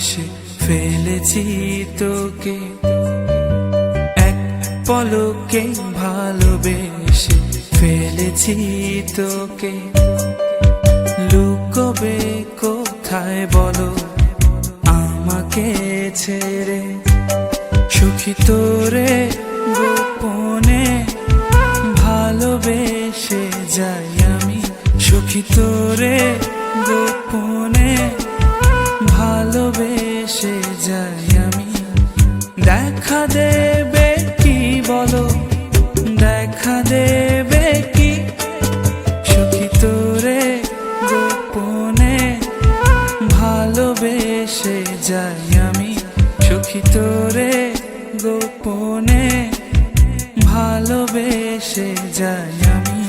ভালোবেসে ফেলেছি তোকে, এক পলকে ভালোবেসে ফেলেছি তোকে। লুকোবে কোথায় বলো আমাকে ছেড়ে, সুখী তোরে গোপনে ভালোবেসে যাই আমি, সুখী তোরে গোপনে ভালোবেসে যাই আমি। দেখা দেবে কি বলো, দেখা দেবে কি, সুখী তোরে গোপনে ভালোবেসে যাই আমি, সুখী তোরে গোপনে ভালোবেসে যাই আমি।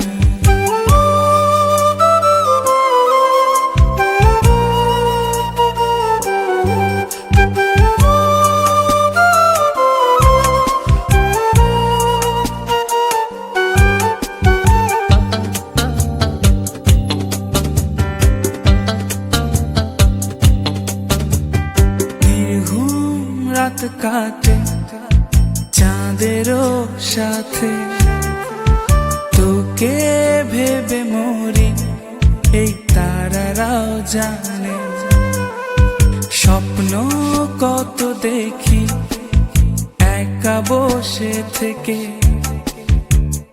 রাত কাটে চাঁদেরও সাথে, তোকে ভেবে মরি এই তারারাও জানে। স্বপ্ন কত দেখি একা বসে থেকে,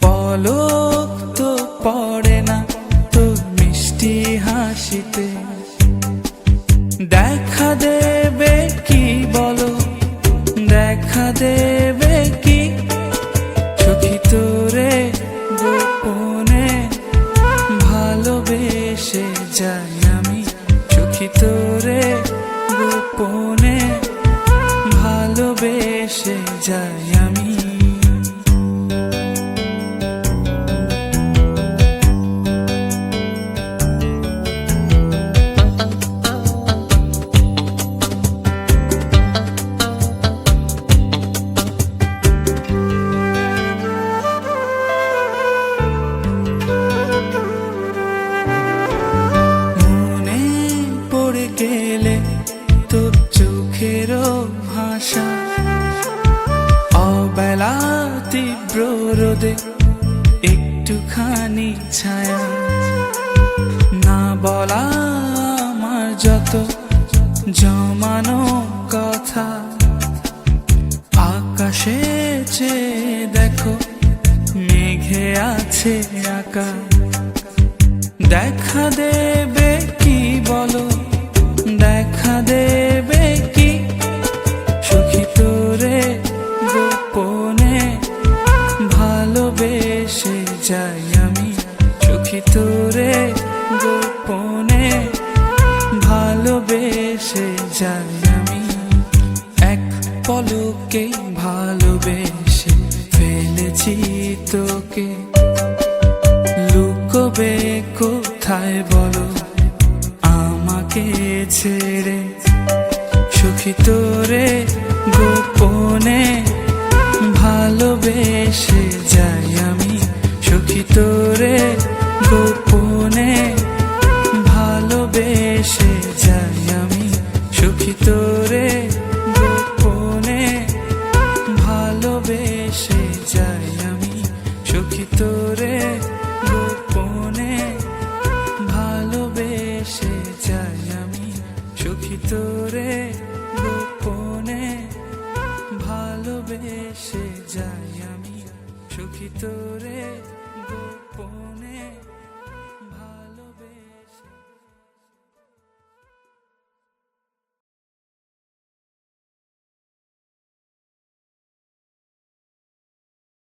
পলক তো পড়ে না তোর মিষ্টি হাসিতে। দেখা দেবে কি বলো, দেখা দেবে কি, সুখী তোরে গোপনে ভালোবেসে যাই আমি, সুখী তোরে গোপনে ভালোবেসে যাই আমি। গেলে তোর চোখেরও ভাষা, অবেলা তীব্র রোদে একটুখানি ছায়া, না বলা আমার যত জমানো কথা। আকাশে চেয়ে দেখো মেঘে আছে আঁকা, দেখা দেবে কি বলো, দেখা দেবে কি, সুখী তোরে গোপনে ভালোবেসে যাই আমি, সুখী তোরে গোপনে ভালোবেসে যাই আমি। এক পলকে ভালোবেসে ফেলেছি তোকে, লুকোবে কোথায় বলো আমাকে ছেড়ে, সুখী তোরে গোপনে ভালোবেসে যাই আমি, সুখী তোরে গোপনে ভালোবেসে যাই আমি, সুখী তোরে গোপনে ভালোবেসে যাই আমি, সুখী তোরে গোপনে ভালোবেসে যাই আমি, সুখী তোরে গোপনে ভালোবেসে যাই আমি, সুখী তোরে গোপনে।